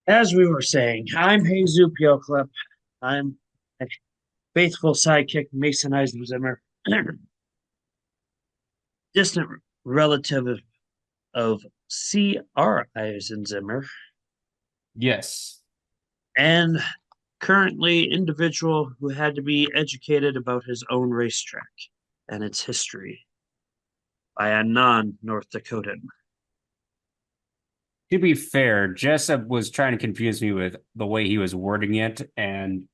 As we were saying, I'm Jesus Clip. I'm a faithful sidekick, Mason Eisenzimmer, distant relative of C.R. Eisenzimmer, Yes. and currently individual who had to be educated about his own racetrack and its history by a non-North Dakotan. To be fair, Jessup was trying to confuse me with the way he was wording it, and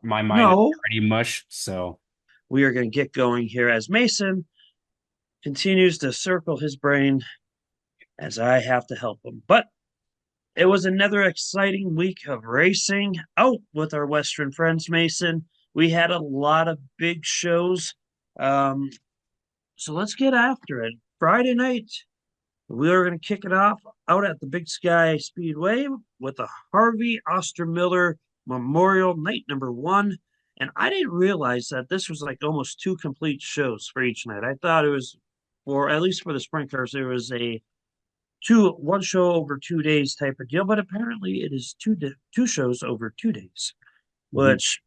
my mind is No, pretty mush. So, we are going to get going here as Mason continues to circle his brain as I have to help him. But it was another exciting week of racing out with our Western friends, Mason. We had a lot of big shows. Um, so let's get after it. Friday night, we are going to kick it off out at the Big Sky Speedway with the Harvey Ostermiller Memorial Night number one. And I didn't realize that this was like almost two complete shows for each night. I thought it was, for at least for the sprint cars, there was a one show over 2 days type of deal, but apparently it is two shows over 2 days, mhm. which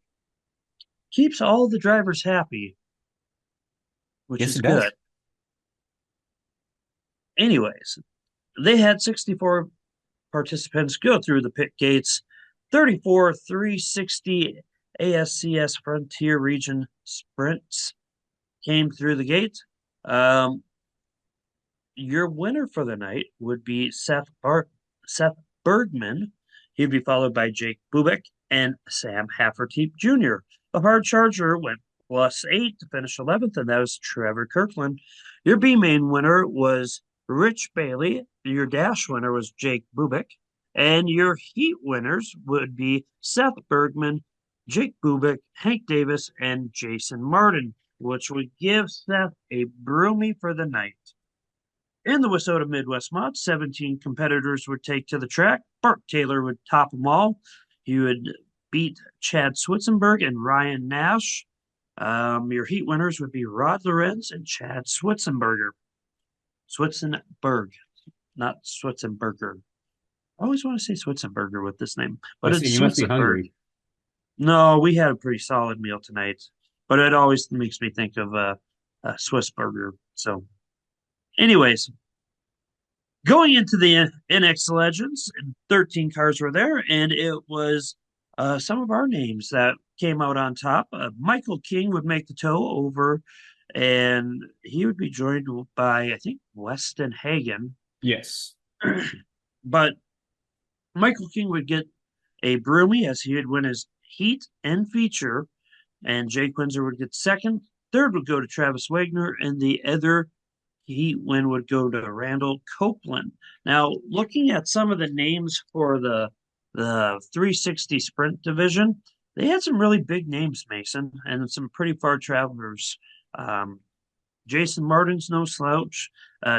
keeps all the drivers happy, which Yes, is it good. does. Anyways, they had 64 participants go through the pit gates, 34 360 ASCS Frontier Region sprints came through the gate. Um, your winner for the night would be Seth Bergman. He'd be followed by Jake Bubik and Sam Hafferty Jr. The hard charger went +8 to finish 11th, and that was Trevor Kirkland. Your B main winner was Rich Bailey. Your dash winner was Jake Bubik. And your heat winners would be Seth Bergman, Jake Bubik, Hank Davis, and Jason Martin, which would give Seth a broomy for the night. In the Wissota Midwest Mod, 17 competitors would take to the track. Bart Taylor would top them all. He would beat Chad Switzenberg and Ryan Nash. Your heat winners would be Rod Lorenz and Chad Switzenberger. Switzenberg, not Switzenberger. I always want to say Switzenberger with this name, but I say it's you must be Switzenberg. hungry. No, we had a pretty solid meal tonight, but it always makes me think of a Swiss burger. So, anyways, going into the NX Legends, 13 cars were there, and it was some of our names that came out on top. Michael King would make the tow over, and he would be joined by, I think, Weston Hagen. Yes. But Michael King would get a broomy as he would win his heat and feature, and Jake Windsor would get second. Third would go to Travis Wagner, and the other heat win would go to Randall Copeland. Now, looking at some of the names for the 360 sprint division, they had some really big names, Mason, and some pretty far travelers. Um, Jason Martin's no slouch,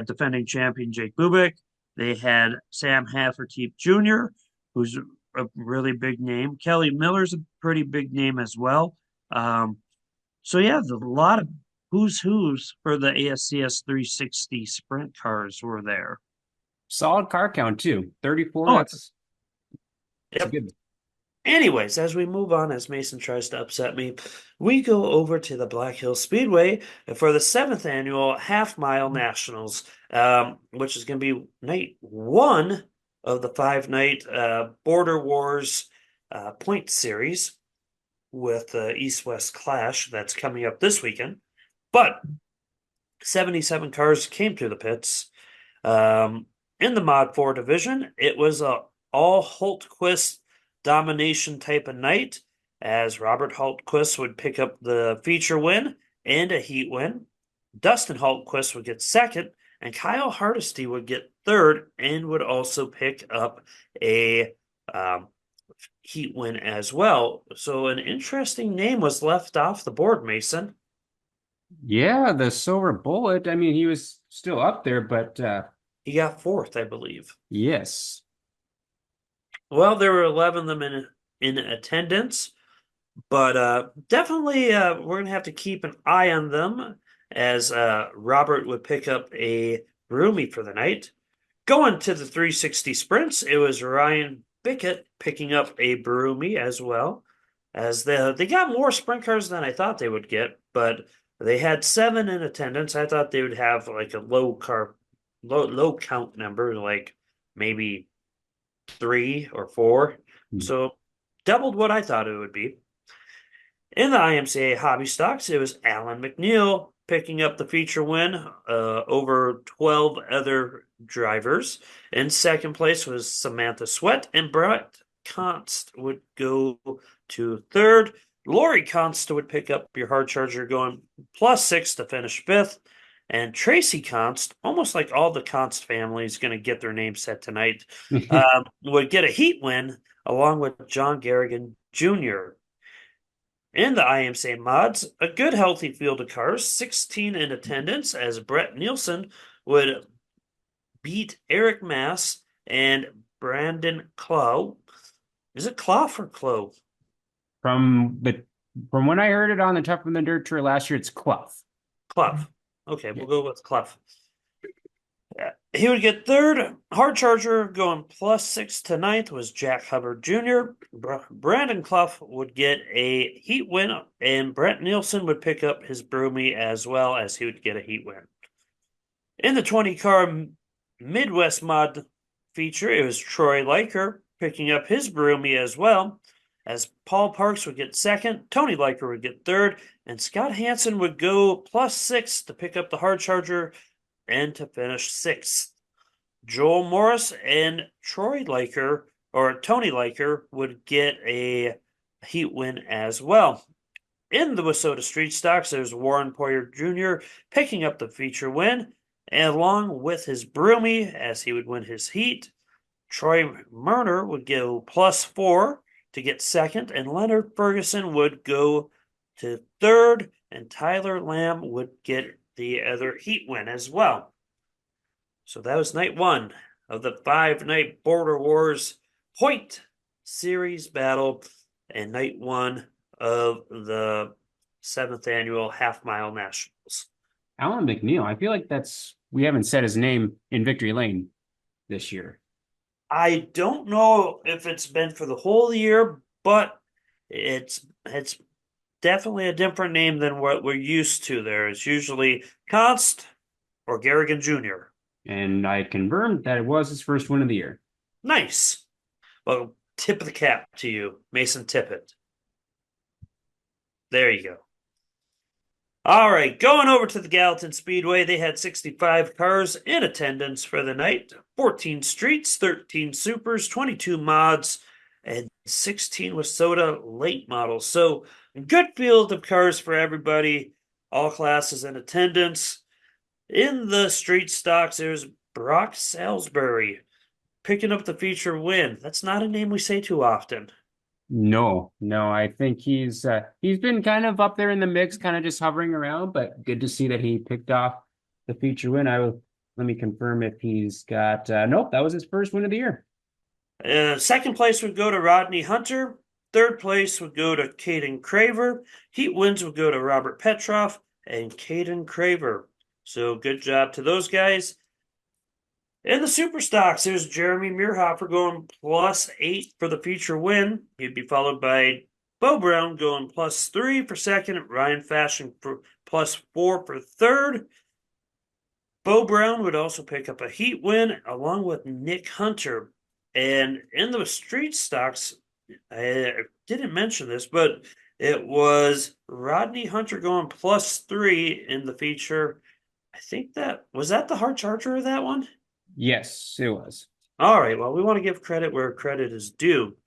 defending champion Jake Bubik. They had Sam Hafferty Jr., who's a really big name. Kelly Miller's a pretty big name as well. Um, so yeah, a lot of who's for the ASCS 360 sprint cars were there. Solid car count too. 34. Oh, That's a yep. good. Anyways, as we move on, as Mason tries to upset me, we go over to the Black Hill Speedway for the seventh annual Half Mile Nationals, which is going to be night one of the 5 night Border Wars point series with the East West Clash that's coming up this weekend. But 77 cars came through the pits. Um, in the Mod 4 division, it was a all Hultquist domination type of night, as Robert Hultquist would pick up the feature win and a heat win. Dustin Hultquist would get second, and Kyle Hardesty would get third and would also pick up a um, heat win as well. So an interesting name was left off the board, Mason. Yeah, the silver bullet. I mean, he was still up there, but He got fourth, I believe. yes. Well, there were 11 of them in attendance, but definitely we're going to have to keep an eye on them as Robert would pick up a roomie for the night. Going to the 360 sprints, it was Ryan. Bickett picking up a Broomy as well. As they got more sprint cars than I thought they would get, but they had 7 in attendance. I thought they would have like a low count number, like maybe 3 or 4. So doubled what I thought it would be. In the IMCA hobby stocks, it was Alan McNeil picking up the feature win over 12 other drivers. In second place was Samantha Sweat, and Brett Const would go to third. Lori Const would pick up your hard charger going +6 to finish fifth. And Tracy Const, almost like all the Const family is going to get their name set tonight, would get a heat win along with John Garrigan Jr. In the IMSA mods, a good healthy field of cars, 16 in attendance, as Brett Nielsen would beat Eric Mass and Brandon Clough. Is it Clough or Clough? From when I heard it on the Tough from the Dirt tour last year, it's Clough. Clough. Okay, we'll go with Clough. He would get third. Hard charger going +6 to ninth was Jack Hubbard Jr. Brandon Clough would get a heat win, and Brett Nielsen would pick up his Broomy as well, as he would get a heat win. In the 20-car Midwest mod feature, it was Troy Liker picking up his Broomy as well, as Paul Parks would get second, Tony Liker would get third, and Scott Hansen would go +6 to pick up the hard charger and to finish sixth. Joel Morris and Troy Liker, or Tony Liker, would get a heat win as well. In the Wissota Street Stocks, there's Warren Poyer Jr. picking up the feature win, along with his Broomy, as he would win his heat. Troy Murner would go +4 to get second, and Leonard Ferguson would go to third, and Tyler Lamb would get the other heat win as well. So that was night 1 of the 5-night Border Wars Point Series battle and night 1 of the 7th annual Half Mile Nationals. Alan McNeil, I feel like we haven't said his name in Victory Lane this year. I don't know if it's been for the whole year, but it's definitely a different name than what we're used to there. It's usually Const or Garrigan Jr. And I confirmed that it was his first win of the year. Nice. Well, tip of the cap to you, Mason Tippett. There you go. All right, going over to the Gallatin Speedway, they had 65 cars in attendance for the night, 14 streets, 13 supers, 22 mods, and 16 Wissota late models. So good field of cars for everybody, all classes in attendance. In the street stocks, there's Brock Salisbury picking up the feature win. That's not a name we say too often. No, I think he's been kind of up there in the mix, kind of just hovering around, but good to see that he picked off the feature win. Let me confirm if he's got nope, that was his first win of the year. Second place would go to Rodney Hunter. Third place would go to Caden Craver. Heat wins would go to Robert Petroff and Caden Craver. So good job to those guys. In the super stocks, there's Jeremy Muirhofer going +8 for the feature win. He'd be followed by Bo Brown going +3 for second. Ryan Fashion for +4 for third. Bo Brown would also pick up a heat win along with Nick Hunter. And in the street stocks, I didn't mention this, but it was Rodney Hunter going +3 in the feature. I think was that the hard charger of that one? Yes, it was. All right. Well, we want to give credit where credit is due.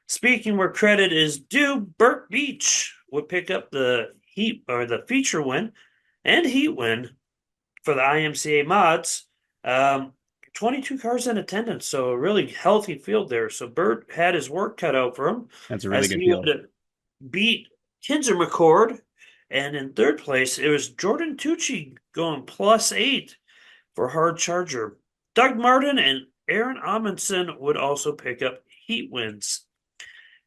Speaking where credit is due, Burt Beach would pick up the heat or the feature win and heat win for the IMCA mods. 22 cars in attendance, so a really healthy field there. So Burt had his work cut out for him. That's a really good field. Beat Kinzer McCord, and in third place, it was Jordan Tucci going +8 for hard charger. Doug Martin and Aaron Amundsen would also pick up heat wins.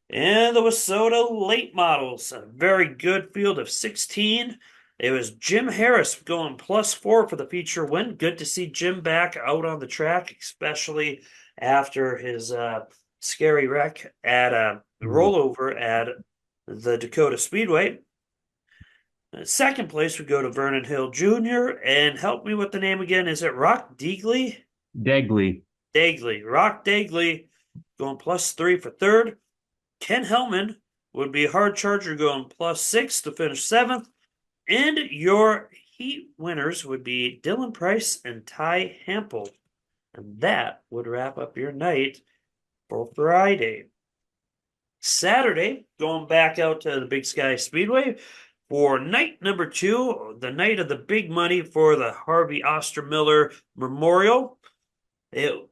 And the Wissota late models, a very good field of 16. It was Jim Harris going +4 for the feature win. Good to see Jim back out on the track, especially after his scary wreck at a rollover at the Dakota Speedway. Second place would go to Vernon Hill Jr. And help me with the name again. Is it Rock Degley? Degley. Dagley. Rock Dagley going +3 for third. Ken Hellman would be hard charger going +6 to finish seventh. And your heat winners would be Dylan Price and Ty Hampel. And that would wrap up your night for Friday. Saturday, going back out to the Big Sky Speedway for night number 2, the night of the big money for the Harvey Ostermiller Memorial. They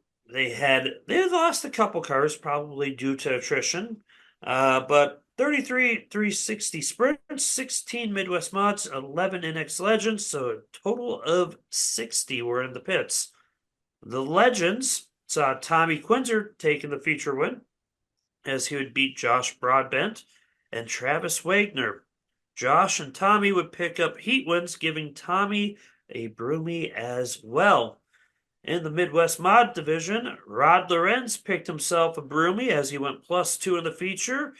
lost a couple cars, probably due to attrition, but 33 360 sprints, 16 Midwest mods, 11 NX Legends, so a total of 60 were in the pits. The Legends saw Tommy Quinzer taking the feature win, as he would beat Josh Broadbent and Travis Wagner. Josh and Tommy would pick up heat wins, giving Tommy a broomy as well. In the Midwest Mod division, Rod Lorenz picked himself a broomy as he went +2 in the feature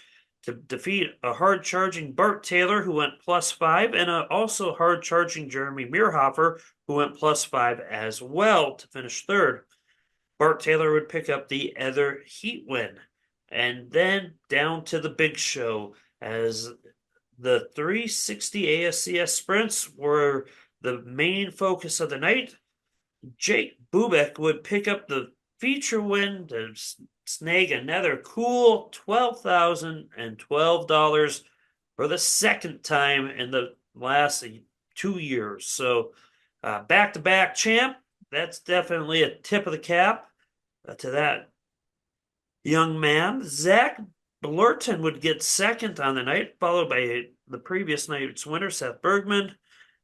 to defeat a hard-charging Bart Taylor, who went +5, and also hard-charging Jeremy Meerhofer, who went +5 as well to finish third. Bart Taylor would pick up the other heat win. And then down to the big show, as the 360 ASCS sprints were the main focus of the night. Jake Bubek would pick up the feature win to snag another cool $12,012 for the second time in the last 2 years. So back-to-back champ, that's definitely a tip of the cap to that young man. Zach Blurton would get second on the night, followed by the previous night's winner, Seth Bergman.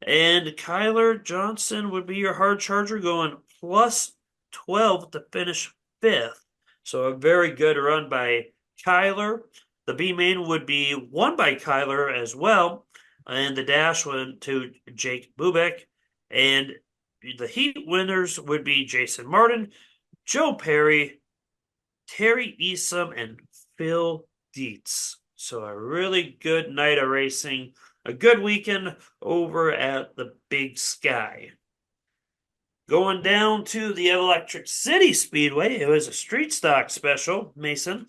And Kyler Johnson would be your hard charger, going +12 to finish fifth. So a very good run by Kyler. The B main would be won by Kyler as well. And the dash went to Jake Bubek. And the heat winners would be Jason Martin, Joe Perry, Terry Easom, and Phil Dietz. So a really good night of racing, a good weekend over at the Big Sky. Going down to the Electric City Speedway, it was a street stock special, Mason.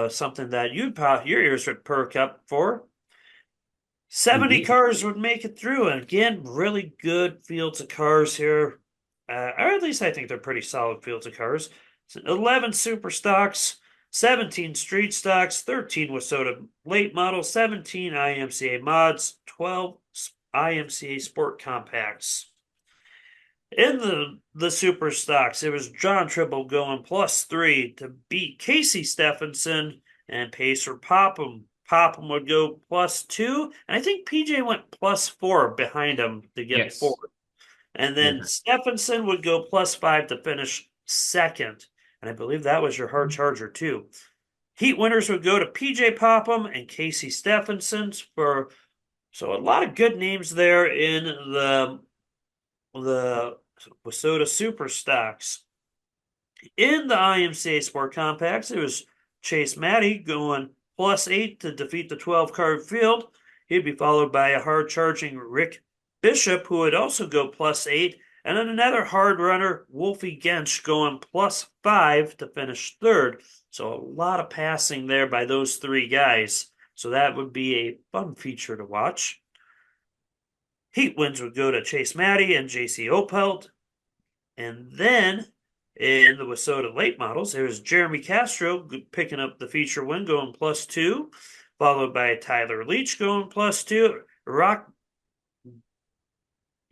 Something that your ears would perk up for. 70 Indeed. cars would make it through, and again, really good fields of cars here. Or at least I think they're pretty solid fields of cars. 11 super stocks, 17 street stocks, 13 Wasota late models, 17 IMCA mods, 12 IMCA sport compacts. In the super stocks, it was John Tribble going +3 to beat Casey Stephenson and Pacer Popham. Popham would go +2, and I think PJ went +4 behind him to get fourth. And then Stephenson would go +5 to finish second. And I believe that was your hard charger too. Heat winners would go to PJ Popham and Casey Stephenson so a lot of good names there in the Wasota Super Stocks. In the IMCA Sport Compacts, it was Chase Matty going +8 to defeat the 12-card field. He'd be followed by a hard-charging Rick Bishop, who would also go +8, and then another hard runner, Wolfie Gensch, going +5 to finish third. So a lot of passing there by those three guys. So that would be a fun feature to watch. Heat wins would go to Chase Matty and JC Opelt. And then in the Wasota late models, there was Jeremy Castro picking up the feature win, going +2, followed by Tyler Leach going +2.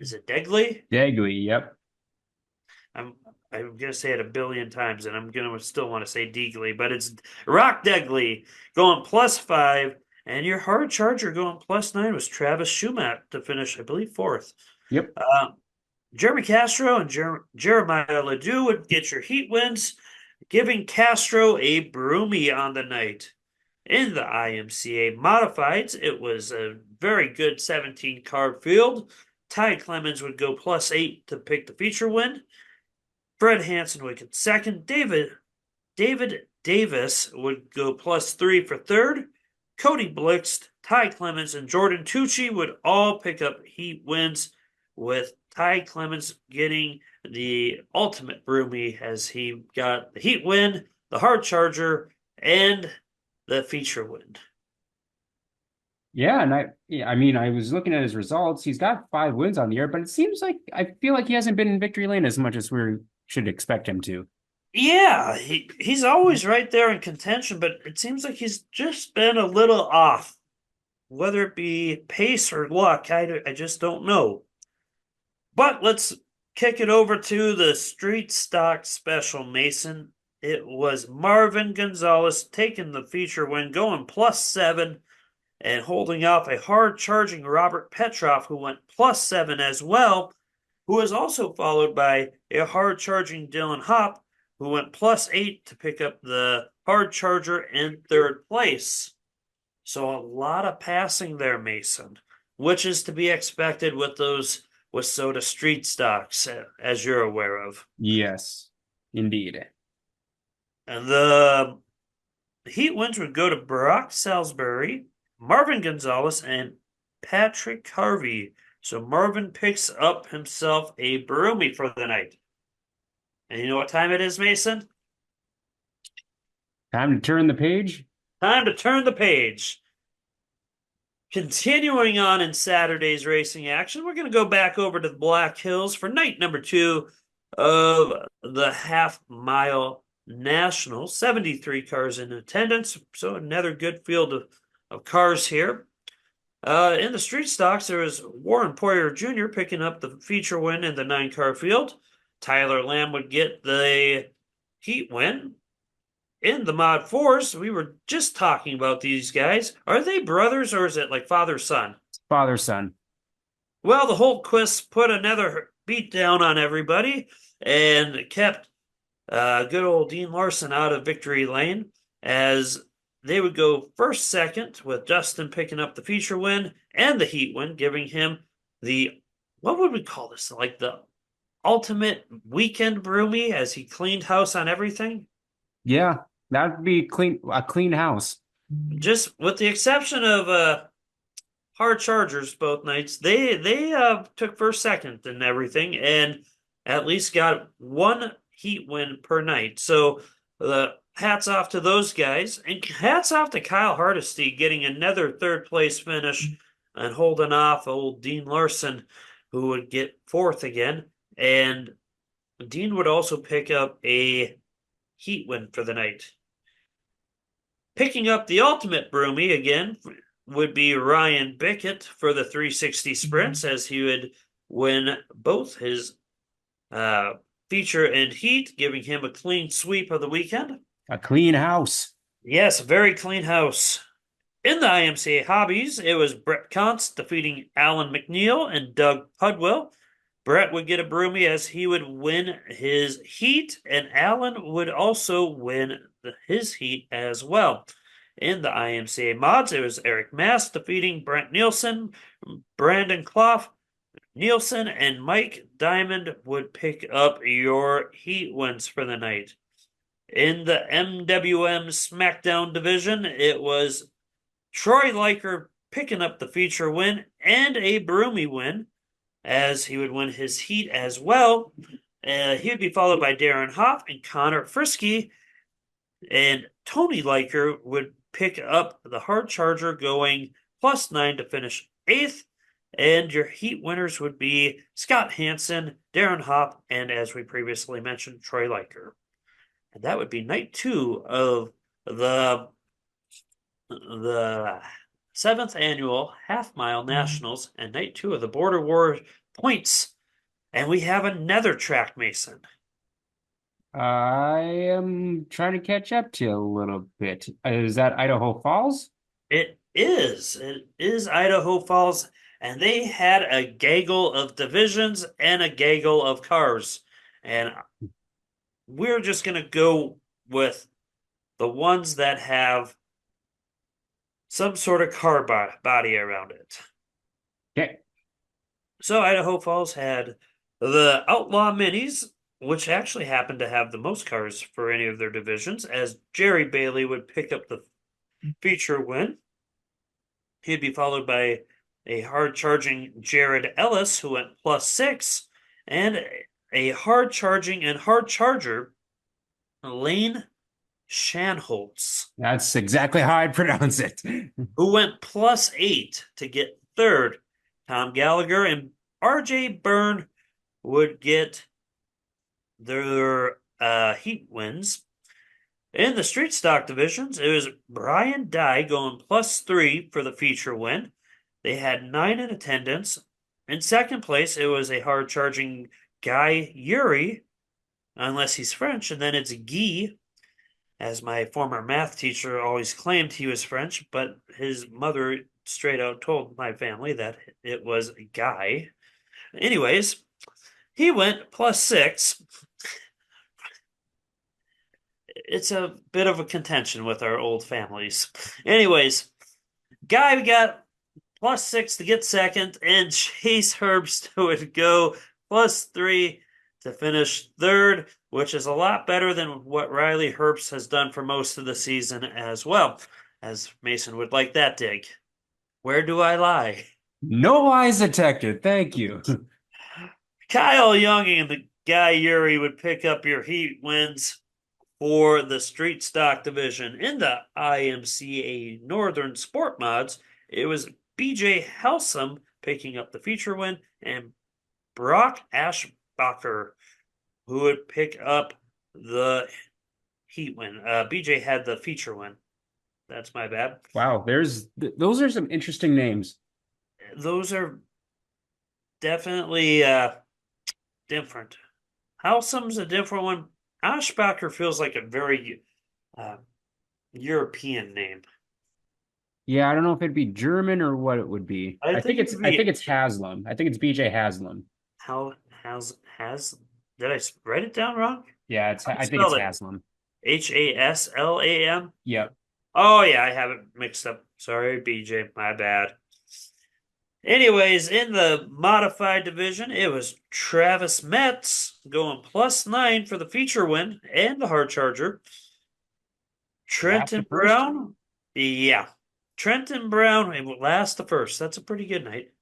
Is it Degley? Degley, yep. I'm gonna say it a billion times, and I'm gonna still want to say Degley, but it's Rock Degley going +5, and your hard charger going +9 was Travis Schumatt to finish, I believe, fourth. Yep. Jeremy Castro and Jeremiah Ledoux would get your heat wins, giving Castro a broomy on the night. In the IMCA Modifieds, it was a very good 17-car field. Ty Clemens would go +8 to pick the feature win. Fred Hansen would get second. David Davis would go +3 for third. Cody Blixt, Ty Clements, and Jordan Tucci would all pick up heat wins, with Ty Clements getting the ultimate broomy as he got the heat win, the hard charger, and the feature win. Yeah, and I mean, I was looking at his results. He's got 5 wins on the year, but it seems like I feel like he hasn't been in victory lane as much as we should expect him to. Yeah, he's always right there in contention, but it seems like he's just been a little off. Whether it be pace or luck, I just don't know. But let's kick it over to the street stock special, Mason. It was Marvin Gonzalez taking the feature win, going +7 and holding off a hard charging Robert Petroff, who went +7 as well, who was also followed by a hard charging Dylan Hopp, who went +8 to pick up the hard charger in third place. So a lot of passing there, Mason, which is to be expected with those WISSOTA street stocks, as you're aware of. Yes, indeed. And the heat wins would go to Brock Salisbury, Marvin Gonzalez, and Patrick Harvey. So Marvin picks up himself a broomy for the night. And you know what time it is, Mason? Time to turn the page. Time to turn the page. Continuing on in Saturday's racing action, we're going to go back over to the Black Hills for night number 2 of the half-mile national. 73 cars in attendance, so another good field of cars here. In the street stocks, there was Warren Poyer Jr. picking up the feature win in the 9-car field. Tyler Lamb would get the heat win. In the Mod 4s, we were just talking about these guys. Are they brothers or is it like father-son? Father-son. Well, the Holtquists put another beat down on everybody and kept good old Dean Larson out of victory lane as they would go first, second, with Justin picking up the feature win and the heat win, giving him the, what would we call this? Like the ultimate weekend broomy as he cleaned house on everything? Yeah, that would be a clean house. Just with the exception of hard chargers both nights, they took first, second, and everything, and at least got one heat win per night. So hats off to those guys, and hats off to Kyle Hardesty getting another third place finish and holding off old Dean Larson, who would get fourth again. And Dean would also pick up a heat win for the night. Picking up the ultimate broomy again would be Ryan Bickett for the 360 sprints, as he would win both his feature and heat, giving him a clean sweep of the weekend. A clean house. Yes, very clean house. In the IMCA Hobbies, it was Brett Kuntz defeating Alan McNeil and Doug Pudwell. Brett would get a broomy as he would win his heat, and Alan would also win his heat as well. In the IMCA mods, it was Eric Mass defeating Brent Nielsen, Brandon Clough, Nielsen, and Mike Diamond would pick up your heat wins for the night. In the MWM SmackDown division, it was Troy Liker picking up the feature win and a broomy win, as he would win his heat as well. He would be followed by Darren Hoff and Connor Frisky, and Tony Liker would pick up the hard charger, going +9 to finish 8th. And your heat winners would be Scott Hansen, Darren Hopp, and as we previously mentioned, Troy Liker. And that would be night 2 of the 7th annual half-mile nationals and night 2 of the Border War points. And we have another track, Mason. I am trying to catch up to you a little bit. Is that Idaho Falls? It is. It is Idaho Falls, and they had a gaggle of divisions and a gaggle of cars. And we're just going to go with the ones that have some sort of car body around it. Okay. So Idaho Falls had the Outlaw Minis, which actually happened to have the most cars for any of their divisions, as Jerry Bailey would pick up the feature win. He'd be followed by a hard charging Jared Ellis, who went +6, and a hard charging and hard charger, Lane Shanholtz, That's exactly how I'd pronounce it. who went +8 to get third. Tom Gallagher and RJ Byrne would get their heat wins. In the street stock divisions, it was Brian Dye going +3 for the feature win. They had 9 in attendance. In second place, it was a hard charging Guy Yuri, unless he's French, and then it's Guy, as my former math teacher always claimed he was French, but his mother straight out told my family that it was Guy. Anyways, he went +6. It's a bit of a contention with our old families. Anyways, Guy got +6 to get second, and Chase Herbst would go +3 to finish third, which is a lot better than what Riley Herbst has done for most of the season as well, as Mason would like that dig. Where do I lie? No lies detected. Thank you. Kyle Young and the Guy Yuri would pick up your heat wins for the street stock division. In the IMCA Northern Sport Mods, it was BJ Helsum picking up the feature win and Brock Ashbacher who would pick up the heat win. BJ had the feature win. That's my bad. Wow, those are some interesting names. Those are definitely different. Helsum's a different one. Ashbacher feels like a very European name. Yeah, I don't know if it'd be German or what it would be. I think I think it's Haslam. I think it's BJ Haslam. How has did I write it down wrong? Yeah, I think Spell it's it Haslam. Haslam. Yep. Oh yeah, I have it mixed up. Sorry, BJ, my bad. Anyways, in the modified division, it was Travis Metz going +9 for the feature win and the hard charger. Last the Trenton first. Brown, yeah. Trenton Brown last the first. That's a pretty good night.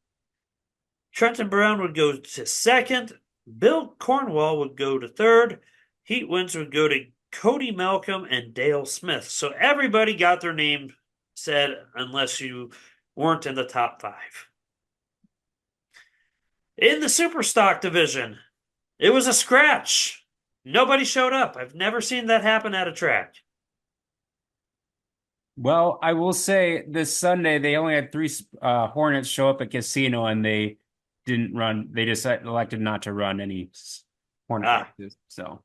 Trenton Brown would go to second. Bill Cornwall would go to third. Heat wins would go to Cody Malcolm and Dale Smith. So everybody got their name said unless you weren't in the top 5. In the super stock division, it was a scratch. Nobody showed up. I've never seen that happen at a track. Well, I will say this Sunday they only had 3 Hornets show up at Casino and they didn't run. They just elected not to run any Hornet races. So,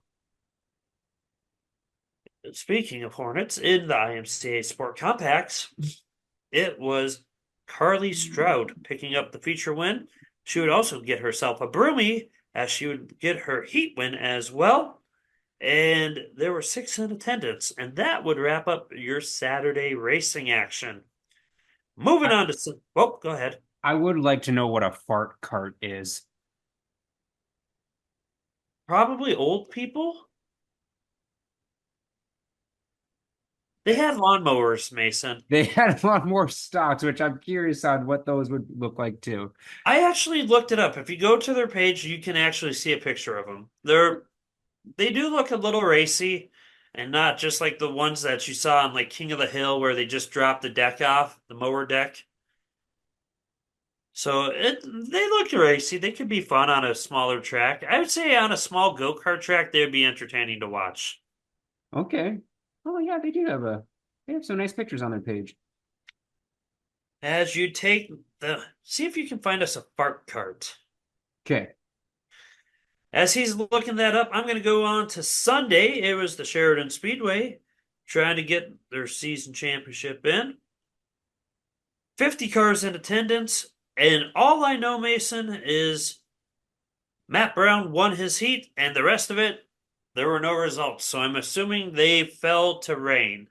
Speaking of Hornets, in the IMCA Sport Compacts, it was Carly Stroud picking up the feature win. She would also get herself a broomy as she would get her heat win as well. And there were 6 in attendance, and that would wrap up your Saturday racing action. Moving on to, oh, go ahead. I would like to know what a fart cart is. Probably old people. They had lawnmowers, Mason. They had a lot more stocks, which I'm curious on what those would look like too. I actually looked it up. If you go to their page, you can actually see a picture of them. They do look a little racy and not just like the ones that you saw on like King of the Hill where they just dropped the deck off, the mower deck. So they look racy. They could be fun on a smaller track. I would say on a small go-kart track, they would be entertaining to watch. Okay. Oh yeah, they have some nice pictures on their page. As you take see if you can find us a fart cart. Okay. As he's looking that up, I'm going to go on to Sunday. It was the Sheridan Speedway trying to get their season championship in. 50 cars in attendance. And all I know, Mason, is Matt Brown won his heat, and the rest of it, there were no results. So I'm assuming they fell to rain.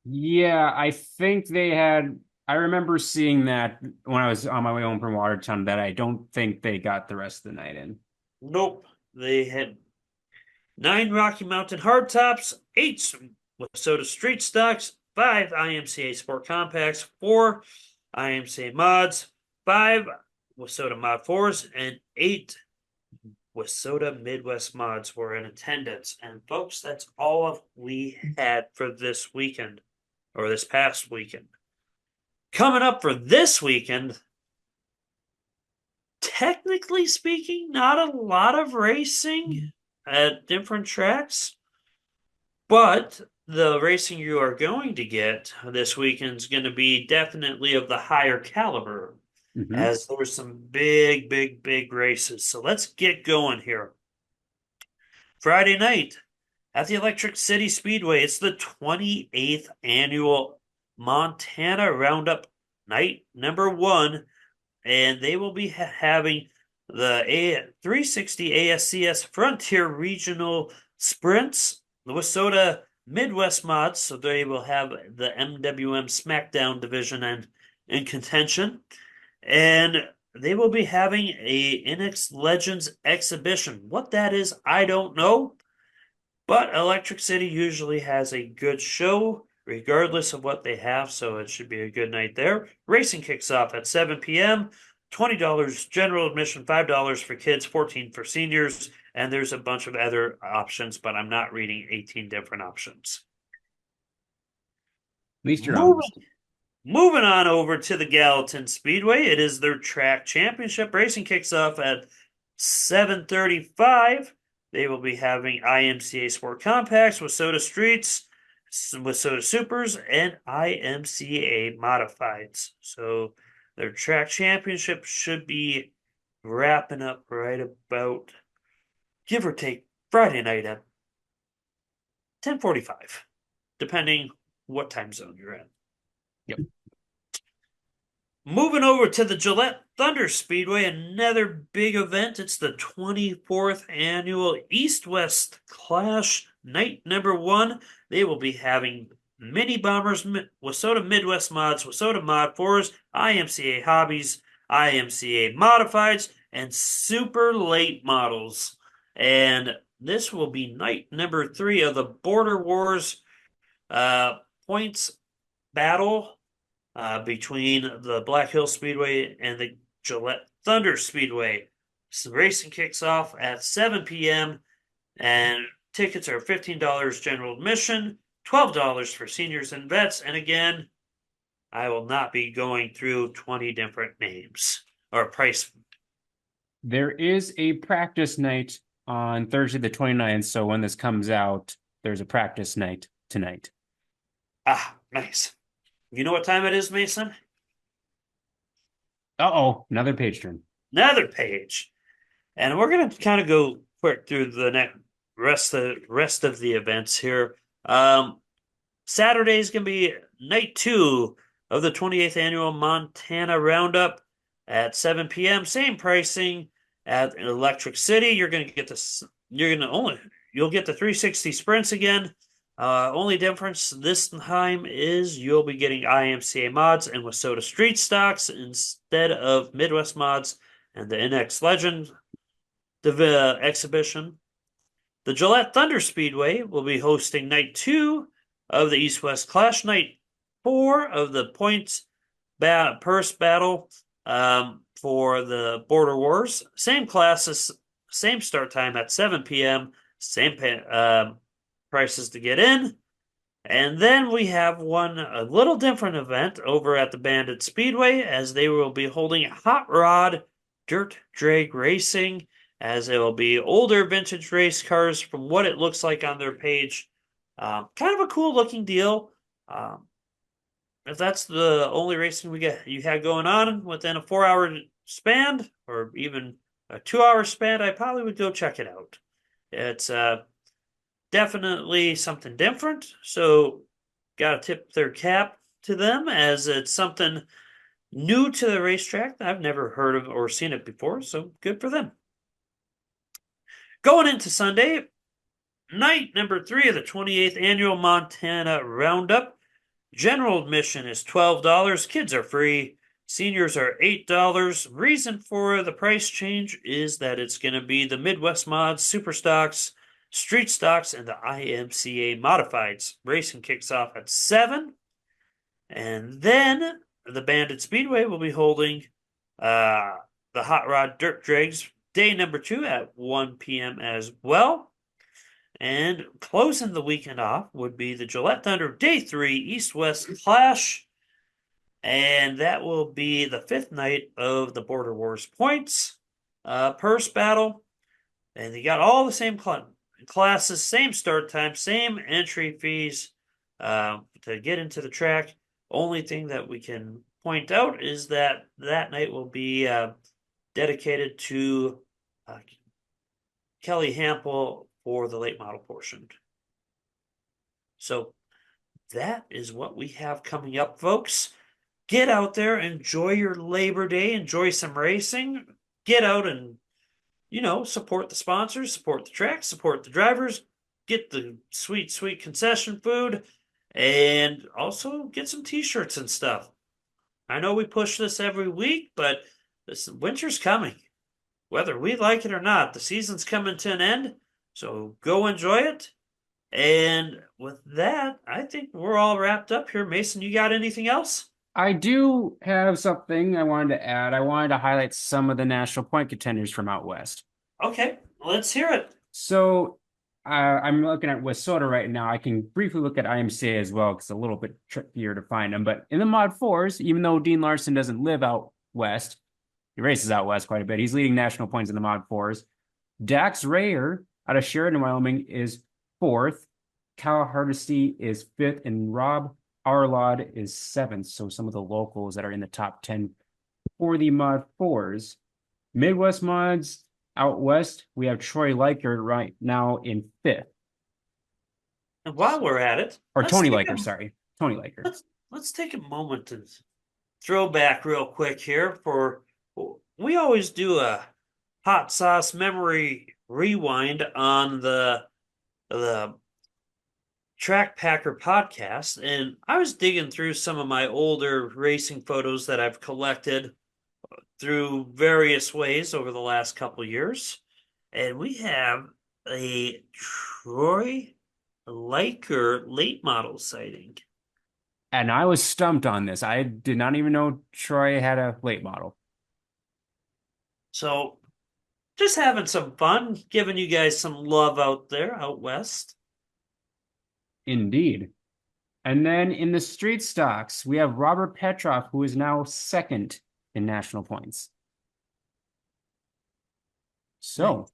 Yeah, I think they had. I remember seeing that when I was on my way home from Watertown that I don't think they got the rest of the night in. Nope. They had 9 Rocky Mountain hardtops, 8 Wissota street stocks, 5 IMCA Sport Compacts, 4 IMCA mods, 5 Wissota Mod 4s, and 8 Wissota Midwest mods were in attendance. And folks, that's all we had for this weekend, or this past weekend. Coming up for this weekend, technically speaking, not a lot of racing at different tracks, but the racing you are going to get this weekend is going to be definitely of the higher caliber, as there were some big races. So let's get going here. Friday night at the Electric City Speedway, it's the 28th annual Montana Roundup night number 1, and they will be having the 360 ASCS Frontier Regional Sprints, the Wissota Midwest mods, so they will have the MWM SmackDown division in contention, and they will be having a NX Legends exhibition. What that is, I don't know, but Electric City usually has a good show regardless of what they have, so it should be a good night there. Racing kicks off at 7 p.m. $20 general admission, $5 for kids, $14 for seniors, and there's a bunch of other options, but I'm not reading 18 different options. At least you're honest. Moving on over to the Gallatin Speedway, it is their track championship. Racing kicks off at 7:35. They will be having IMCA Sport Compacts, Wissota Streets, Wissota Supers, and IMCA Modifieds. So their track championship should be wrapping up right about, give or take, Friday night at 10:45, depending what time zone you're in. Yep. Moving over to the Gillette Thunder Speedway, another big event. It's the 24th annual East-West Clash night number 1. They will be having Mini Bombers, Wissota Midwest mods, Wissota Mod 4s, IMCA hobbies, IMCA modifieds, and super late models. And this will be night number 3 of the Border Wars points battle between the Black Hills Speedway and the Gillette Thunder Speedway. So racing kicks off at 7 p.m. and tickets are $15 general admission, $12 for seniors and vets. And again, I will not be going through 20 different names or price. There is a practice night on Thursday the 29th, so when this comes out, there's a practice night tonight. Ah, nice. You know what time it is, Mason? Uh-oh, another page turn. Another page. And we're going to kind of go quick through the rest of the events here. Saturday is going to be night 2 of the 28th annual Montana Roundup at 7 p.m. Same pricing at Electric City. You'll get the 360 sprints again. Only difference this time is you'll be getting IMCA mods and Wissota Street stocks instead of Midwest mods and the NX Legend exhibition. The Gillette Thunder Speedway will be hosting night 2 of the East-West Clash, night 4 of the points purse battle for the Border Wars. Same classes, same start time at 7 p.m., same prices to get in. And then we have a little different event over at the Bandit Speedway, as they will be holding hot rod dirt drag racing, as it will be older vintage race cars from what it looks like on their page. Kind of a cool looking deal. If that's the only racing you had going on within a 4-hour span, or even a 2-hour span, I probably would go check it out. It's definitely something different, so gotta tip their cap to them, as it's something new to the racetrack. I've never heard of or seen it before, so good for them. Going into Sunday, night number 3 of the 28th annual Montana Roundup. General admission is $12. Kids are free. Seniors are $8. Reason for the price change is that it's going to be the Midwest Mods, Super Stocks, Street Stocks, and the IMCA Modifieds. Racing kicks off at 7. And then the Bandit Speedway will be holding the Hot Rod Dirt Drags day number 2 at 1 p.m. as well. And closing the weekend off would be the Gillette Thunder Day 3 East-West Clash. And that will be the 5th night of the Border Wars points purse battle. And you got all the same classes, same start time, same entry fees to get into the track. Only thing that we can point out is that that night will be dedicated to Kelly Hample for the late model portion. So that is what we have coming up, folks. Get out there, enjoy your Labor Day, enjoy some racing. Get out and, support the sponsors, support the track, support the drivers, get the sweet, sweet concession food, and also get some t-shirts and stuff. I know we push this every week, but this winter's coming. Whether we like it or not, the season's coming to an end, so go enjoy it. And with that, I think we're all wrapped up here. Mason, you got anything else? I do have something I wanted to add. I wanted to highlight some of the national point contenders from out west. Okay, let's hear it. So I'm looking at Westsoda right now. I can briefly look at IMCA as well because it's a little bit trickier to find them. But in the Mod 4s, even though Dean Larson doesn't live out west, he races out west quite a bit. He's leading national points in the Mod 4s. Dax Rayer out of Sheridan, Wyoming is 4th. Kyle Hardesty is 5th. And Rob Arlaud is 7th. So some of the locals that are in the top 10 for the Mod 4s. Midwest Mods out west, we have Troy Liker right now in 5th. And while we're at it, or Tony Liker, sorry. Tony Liker. Let's take a moment to throw back real quick here we always do a hot sauce memory rewind on the Track Packer podcast, and I was digging through some of my older racing photos that I've collected through various ways over the last couple years, and we have a Troy Liker late model sighting. And I was stumped on this. I did not even know Troy had a late model. So, just having some fun, giving you guys some love out there, out west. Indeed. And then in the street stocks, we have Robert Petroff, who is now 2nd in national points. So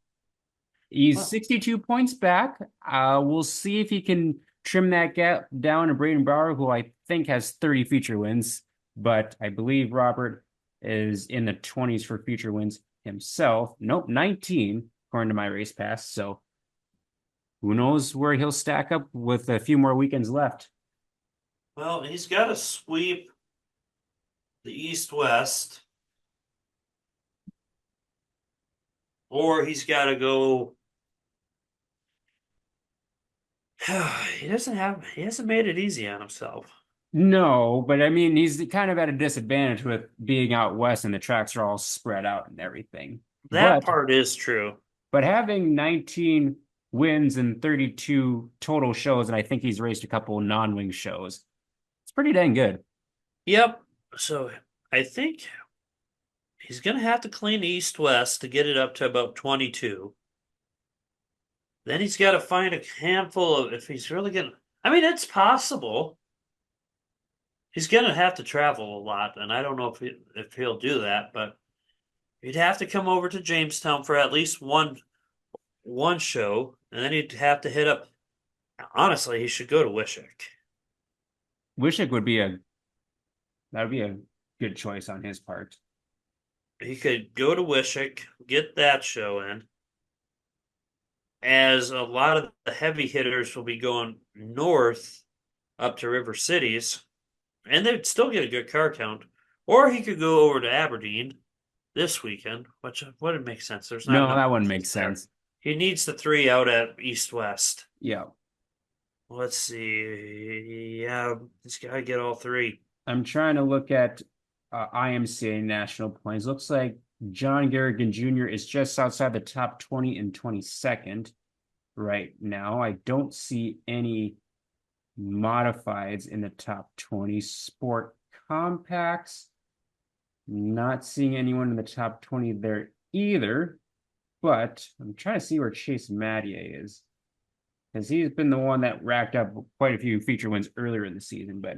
he's 62 points back. We'll see if he can trim that gap down to Braden Brower, who I think has 30 feature wins, but I believe Robert is in the 20s for feature wins himself. Nope, 19 according to my race pass. So who knows where he'll stack up with a few more weekends left. Well, he's got to sweep the East-West, or he's got to go. He hasn't made it easy on himself. No, but I mean, he's kind of at a disadvantage with being out west and the tracks are all spread out and everything. That part is true. But having 19 wins and 32 total shows, and I think he's raced a couple non-wing shows, it's pretty dang good. Yep. So I think he's going to have to clean East-West to get it up to about 22. Then he's got to find a handful of, if he's really going to, I mean, it's possible. He's going to have to travel a lot, and I don't know if he'll do that, but he'd have to come over to Jamestown for at least one show, and then he'd have to hit up. Honestly, he should go to Wishick. Wishick would be a good choice on his part. He could go to Wishick, get that show in, as a lot of the heavy hitters will be going north up to River Cities, and they'd still get a good car count. Or he could go over to Aberdeen this weekend, which wouldn't make sense. There's no, that wouldn't make sense. He needs the 3 out at East-West. Yeah. Let's see. Yeah, he's got to get all 3. I'm trying to look at IMCA national points. Looks like John Garrigan Jr. is just outside the top 20 and 22nd right now. I don't see any modifieds in the top 20. Sport compacts, not seeing anyone in the top 20 there either. But I'm trying to see where Chase Mattier is, because he's been the one that racked up quite a few feature wins earlier in the season. But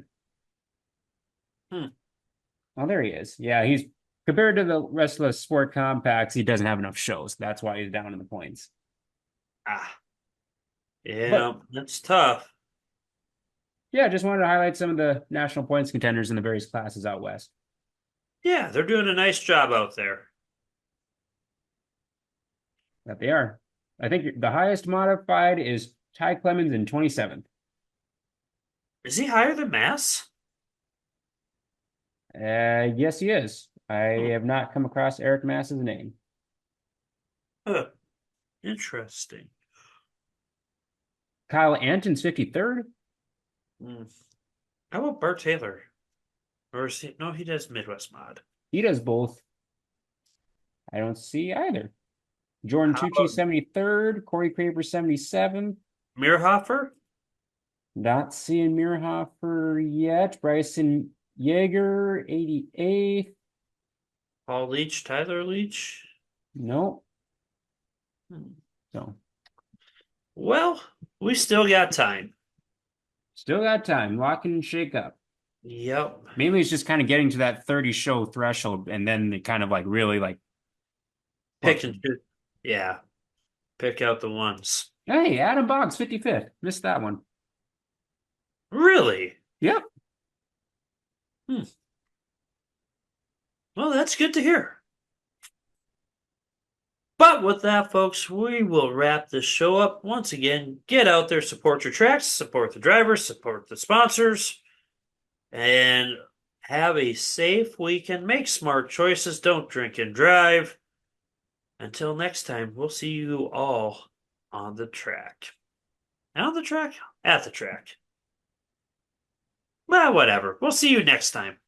oh, there he is. Yeah, he's compared to the rest of the sport compacts, he doesn't have enough shows. That's why he's down in the points. Yeah, But that's tough. yeah, just wanted to highlight some of the national points contenders in the various classes out west. Yeah, they're doing a nice job out there. That they are. I think the highest modified is Ty Clemens in 27th. Is he higher than Mass? Yes, he is. I have not come across Eric Mass's name. Huh. Interesting. Kyle Anton's 53rd. How about Bart Taylor? Or is he? No, he does Midwest mod. He does both. I don't see either. Jordan How Tucci, about 73rd. Corey Craver, 77th. Mirhofer? Not seeing Mirhofer yet. Bryson Yeager, 88th. Paul Leach, Tyler Leach? Nope. Hmm. So, Well, we still got time. still got time. Lock and shake up. Yep. Mainly it's just kind of getting to that 30 show threshold, and then they kind of like really like Pick and choose. Yeah. Pick out the ones. Hey, Adam Boggs, 55th. Missed that one. Really? Yep. Well, that's good to hear. But with that, folks, we will wrap this show up. Once again, get out there, support your tracks, support the drivers, support the sponsors, and have a safe weekend. Make smart choices. Don't drink and drive. Until next time, we'll see you all on the track. On the track? At the track. Well, whatever. We'll see you next time.